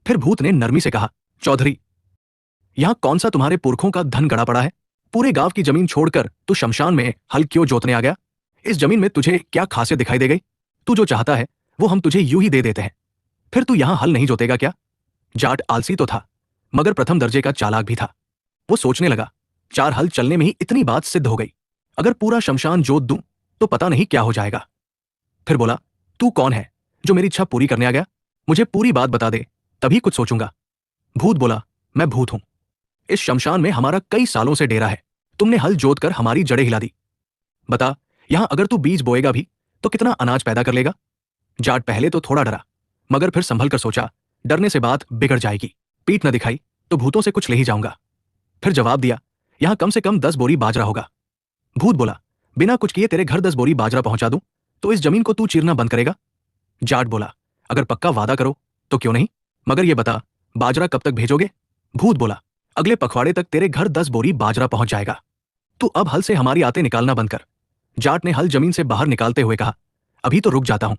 फिर भूत ने नरमी से कहा, चौधरी, यहां कौन सा तुम्हारे पुरखों का धन गड़ा पड़ा है? पूरे गांव की जमीन छोड़कर तू शमशान में हल क्यों जोतने आ गया? इस जमीन में तुझे क्या खासियत दिखाई दे गई? तू जो चाहता है वो हम तुझे यूं ही दे देते हैं, फिर तू यहां हल नहीं जोतेगा क्या? जाट आलसी तो था, मगर प्रथम दर्जे का चालाक भी था। वो सोचने लगा, 4 हल चलने में ही इतनी बात सिद्ध हो गई, अगर पूरा शमशान जोत दूं तो पता नहीं क्या हो जाएगा। फिर बोला, तू कौन है जो मेरी इच्छा पूरी करने आ गया? मुझे पूरी बात बता दे, तभी कुछ सोचूंगा। भूत बोला, मैं भूत हूं। इस शमशान में हमारा कई सालों से डेरा है। तुमने हल जोत कर हमारी जड़ें हिला दी। बता, यहां अगर तू बीज बोएगा भी तो कितना अनाज पैदा कर लेगा? जाट पहले तो थोड़ा डरा, मगर फिर संभल कर सोचा, डरने से बात बिगड़ जाएगी। पीठ न दिखाई तो भूतों से कुछ ले ही जाऊंगा। फिर जवाब दिया, यहां कम से कम 10 बोरी बाजरा होगा। भूत बोला, बिना कुछ किए तेरे घर 10 बोरी बाजरा पहुंचा दूं तो इस जमीन को तू चीरना बंद करेगा? जाट बोला, अगर पक्का वादा करो तो क्यों नहीं, मगर ये बता, बाजरा कब तक भेजोगे? भूत बोला, अगले पखवाड़े तक तेरे घर 10 बोरी बाजरा पहुंच जाएगा। तू अब हल से हमारी आते निकालना बंद कर। जाट ने हल जमीन से बाहर निकालते हुए कहा, अभी तो रुक जाता हूं,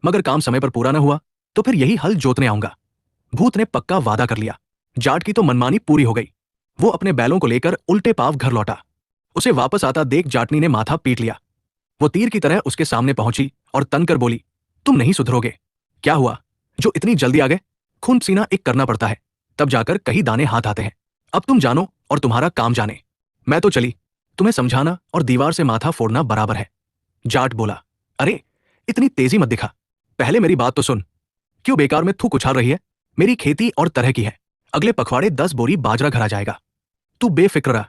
मगर काम समय पर पूरा न हुआ तो फिर यही हल जोतने आऊंगा। भूत ने पक्का वादा कर लिया। जाट की तो मनमानी पूरी हो गई। वो अपने बैलों को लेकर उल्टे पांव घर लौटा। उसे वापस आता देख जाटनी ने माथा पीट लिया। वो तीर की तरह उसके सामने पहुंची और तनकर बोली, तुम नहीं सुधरोगे। क्या हुआ जो इतनी जल्दी आ गए? खून पसीना एक करना पड़ता है, तब जाकर कहीं दाने हाथ आते हैं। अब तुम जानो और तुम्हारा काम जाने। मैं तो चली, तुम्हें समझाना और दीवार से माथा फोड़ना बराबर है। जाट बोला, अरे इतनी तेजी मत दिखा, पहले मेरी बात तो सुन। क्यों बेकार में थूक उछाल रही है? मेरी खेती और तरह की है, अगले पखवाड़े 10 बोरी बाजरा घर आ जाएगा, तू बेफिक्र रह।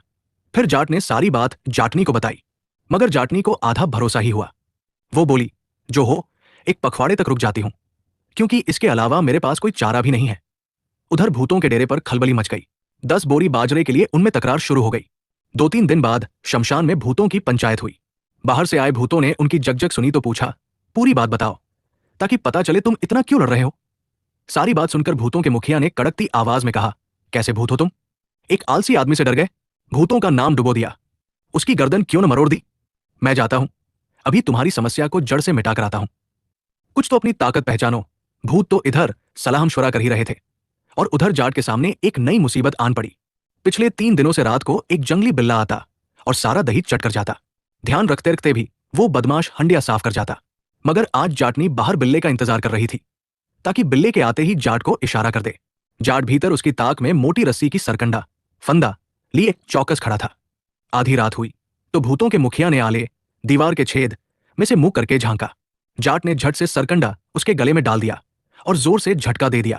फिर जाट ने सारी बात जाटनी को बताई, मगर जाटनी को आधा भरोसा ही हुआ। वो बोली, जो हो, एक पखवाड़े तक रुक जाती हूं, क्योंकि इसके अलावा मेरे पास कोई चारा भी नहीं है। उधर भूतों के डेरे पर खलबली मच गई। 10 बोरी बाजरे के लिए उनमें तकरार शुरू हो गई। 2-3 दिन बाद शमशान में भूतों की पंचायत हुई। बाहर से आए भूतों ने उनकी जगजग सुनी तो पूछा, पूरी बात बताओ, ताकि पता चले तुम इतना क्यों लड़ रहे हो। सारी बात सुनकर भूतों के मुखिया ने कड़कती आवाज में कहा, कैसे भूत हो तुम? एक आलसी आदमी से डर गए, भूतों का नाम डुबो दिया, उसकी गर्दन क्यों न मरोड़ दी? मैं जाता हूं, अभी तुम्हारी समस्या को जड़ से मिटा कर आता हूं। कुछ तो अपनी ताकत पहचानो। भूत तो इधर सलाह मशवरा कर ही रहे थे और उधर जाट के सामने एक नई मुसीबत आन पड़ी। पिछले 3 दिनों से रात को एक जंगली बिल्ला आता और सारा दही चट कर जाता। ध्यान रखते रखते भी वो बदमाश हंडिया साफ कर जाता, मगर आज जाटनी बाहर बिल्ले का इंतजार कर रही थी, ताकि बिल्ले के आते ही जाट को इशारा कर दे। जाट भीतर उसकी ताक में मोटी रस्सी की सरकंडा फंदा लिए चौकस खड़ा था। आधी रात हुई तो भूतों के मुखिया ने आले दीवार के छेद में से मुंह करके झांका। जाट ने झट से सरकंडा उसके गले में डाल दिया और जोर से झटका दे दिया।